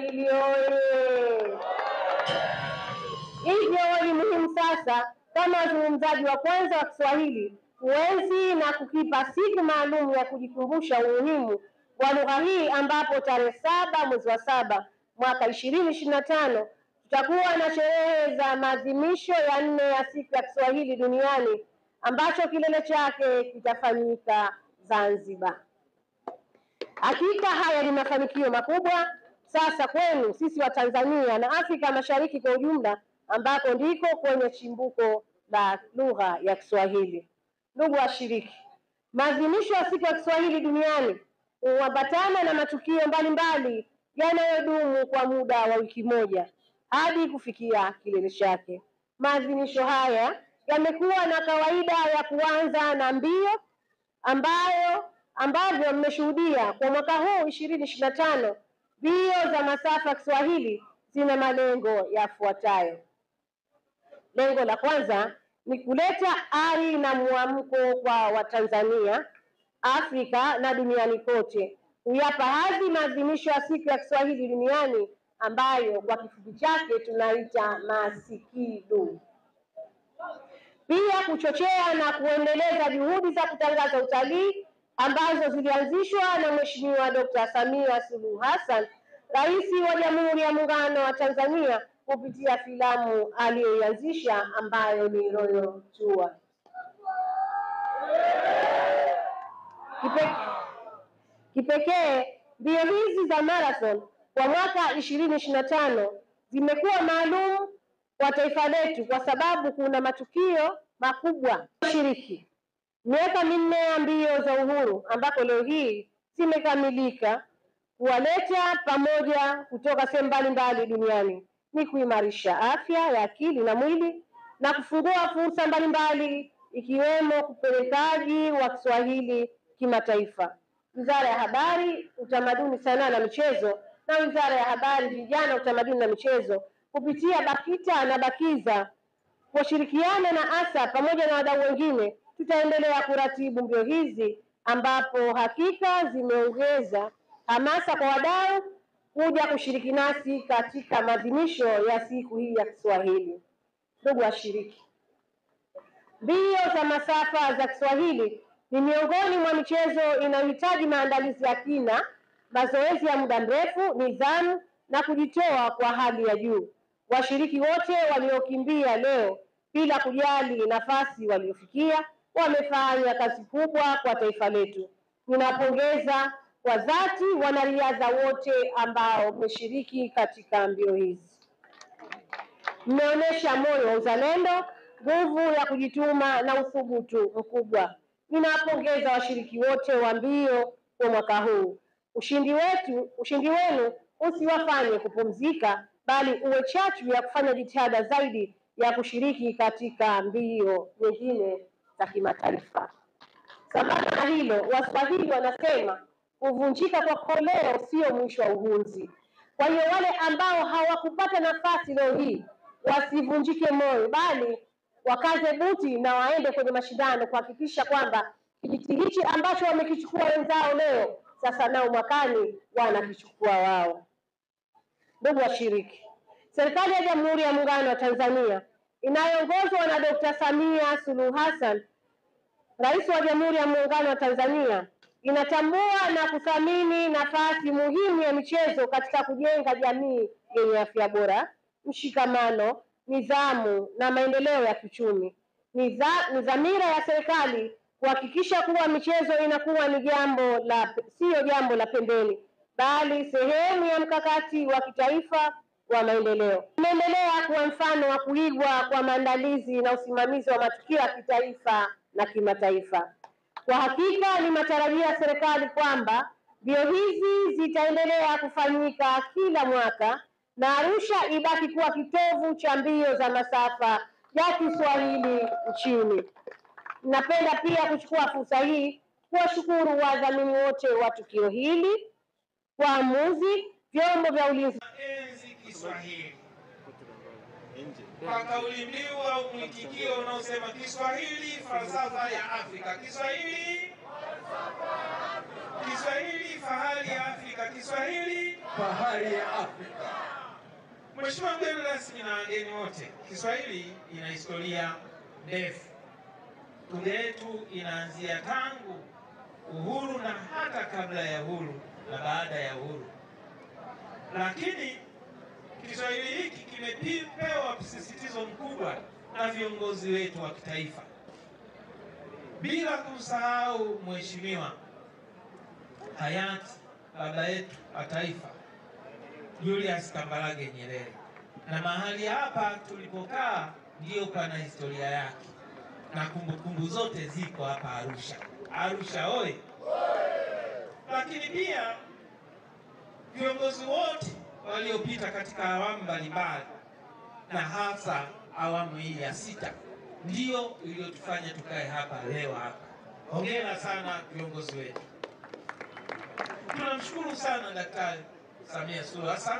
Kiswahili oye! Hivyo ni muhimu sasa kama wazungumzaji wa kwanza wa Kiswahili kuenzi na kukipa siku maalum ya kujikumbusha umuhimu wa lugha hii, ambapo tarehe 7 mwezi wa 7 mwaka 2025 tutakuwa na sherehe za maadhimisho ya 4 ya siku ya Kiswahili duniani, ambacho kilele chake kitafanyika Zanzibar. Hakika haya ni mafanikio makubwa sasa kwenu sisi wa Tanzania na Afrika Mashariki kwa ujumla, ambako ndiko kwenye chimbuko la lugha ya Kiswahili. Ndugu washiriki, maadhimisho ya siku ya Kiswahili duniani huambatana na matukio mbalimbali yanayodumu kwa muda wa wiki moja hadi kufikia kilele chake. Maadhimisho haya yamekuwa na kawaida ya kuanza na mbio ambavyo mmeshuhudia kwa mwaka huu 2025. Mbio za masafa ya Kiswahili zina malengo yafuatayo. Lengo la kwanza ni kuleta ari na mwamko kwa Watanzania, Afrika na duniani kote, kuyapa hadhi maadhimisho ya siku ya Kiswahili duniani ambayo kwa kifupi chake tunaita MASIKIDU. Pia kuchochea na kuendeleza juhudi za kutangaza utalii ambazo zilianzishwa na Mheshimiwa Dr. Samia Suluhu Hassan, Rais wa Jamhuri ya Muungano wa Tanzania, kupitia filamu aliyoianzisha ambayo ni Royal Tour. Kipekee mbio hizi za marathon kwa mwaka 2025 zimekuwa maalum kwa taifa letu kwa sababu kuna matukio makubwa shiriki. Miaka 4 ya mbio za uhuru ambako leo hii zimekamilika, kuwaleta pamoja kutoka sehemu mbalimbali duniani ni kuimarisha afya ya akili na mwili na kufungua fursa mbalimbali ikiwemo kupelekaji wa Kiswahili kimataifa. Wizara ya Habari, Utamaduni, Sanaa na Michezo na Wizara ya Habari, Vijana, Utamaduni na Michezo kupitia BAKITA na BAKIZA kushirikiana na ASA pamoja na wadau wengine tutaendelea kuratibu mbio hizi, ambapo hakika zimeongeza hamasa kwa wadau kuja kushiriki nasi katika maadhimisho ya siku hii ya Kiswahili. Ndugu washiriki, mbio za masafa za Kiswahili ni miongoni mwa michezo inayohitaji maandalizi ya kina, mazoezi ya muda mrefu, nidhamu na kujitoa kwa hali ya juu. Washiriki wote waliokimbia leo, bila kujali nafasi waliofikia, wamefanya kazi kubwa kwa taifa letu. Ninapongeza kwa dhati wanariadha wote ambao wameshiriki katika mbio hizi. Mmeonyesha moyo wa uzalendo, nguvu ya kujituma na uthubutu mkubwa. Ninapongeza washiriki wote wa mbio kwa mwaka huu. Ushindi wenu usiwafanye kupumzika, bali uwe chachu ya kufanya jitihada zaidi ya kushiriki katika mbio nyingine za kimataifa. Sambamba na hilo, Waswahili wanasema kuvunjika kwa koleo sio mwisho wa uhunzi. Kwa hiyo wale ambao hawakupata nafasi leo hii wasivunjike moyo, bali wakaze buti na waende kwenye mashindano kuhakikisha kwamba kijiti hichi ambacho wamekichukua wenzao leo, sasa nao mwakani wanakichukua wao. Ndugu washiriki, serikali ya Jamhuri ya Muungano wa Tanzania inayoongozwa na Dr. Samia Suluhu Hassan, Rais wa Jamhuri ya Muungano wa Tanzania, inatambua na kuthamini nafasi muhimu ya michezo katika kujenga jamii yenye afya bora, mshikamano, nidhamu na maendeleo ya kiuchumi. Ni dhamira ya serikali kuhakikisha kuwa michezo inakuwa ni sio jambo la pembeni, bali sehemu ya mkakati wa kitaifa wa maendeleo. Imeendelea kuwa mfano wa kuigwa kwa maandalizi na usimamizi wa matukio ya kitaifa na kimataifa. Kwa hakika ni matarajio ya serikali kwamba mbio hizi zitaendelea kufanyika kila mwaka na Arusha ibaki kuwa kitovu cha mbio za masafa ya Kiswahili nchini. Napenda pia kuchukua fursa hii kuwashukuru wadhamini wote wa tukio hili, waamuzi, vyombo vya ulinzi Kiswahili. Kwa kauli mbiu au mwitikio unaosema Kiswahili falsafa ya Afrika. Kiswahili Kiswahili fahari ya Afrika. Kiswahili fahari ya Afrika. Mheshimiwa mgeni rasmi na wageni wote, Kiswahili ina historia ndefu. Lugha yetu inaanzia tangu uhuru na hata kabla ya uhuru na baada ya uhuru. Lakini Kiswahili hiki kimepewa msisitizo mkubwa na viongozi wetu wa kitaifa, bila kumsahau Mheshimiwa hayati baba yetu wa taifa Julius Kambarage Nyerere. Na mahali hapa tulipokaa ndio pana historia yake, na kumbukumbu zote ziko hapa Arusha. Arusha oye! Lakini pia viongozi wote waliopita katika awamu mbalimbali na hasa awamu hii ya 6 ndio iliyotufanya tukae hapa leo hapa. Hongera sana viongozi wetu. Tunamshukuru sana Daktari Samia Suluhu Hassan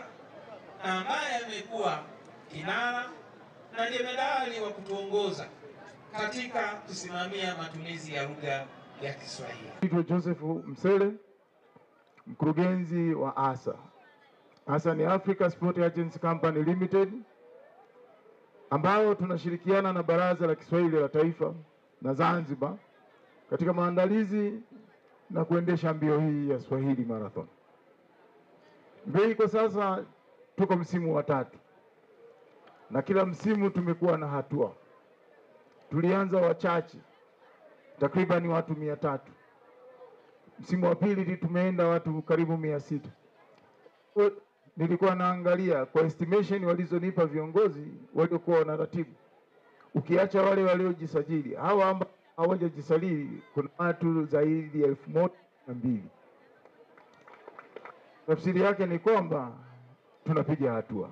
ambaye amekuwa kinara na jemedali wa kutuongoza katika kusimamia matumizi ya lugha ya Kiswahili. Naitwa Joseph Msele, mkurugenzi wa ASA. ASA ni Africa Sport Agency Company Limited, ambao tunashirikiana na Baraza la Kiswahili la Taifa na Zanzibar katika maandalizi na kuendesha mbio hii ya Swahili Marathon. Mbio kwa sasa tuko msimu wa 3 na kila msimu tumekuwa na hatua. Tulianza wachache, takriban watu 300. Msimu wa pili tumeenda watu karibu 600. Nilikuwa naangalia kwa estimation walizonipa viongozi waliokuwa wanaratibu, ukiacha wale waliojisajili, hawa ambao hawajajisajili kuna watu zaidi ya 1200. Tafsiri yake ni kwamba tunapiga hatua.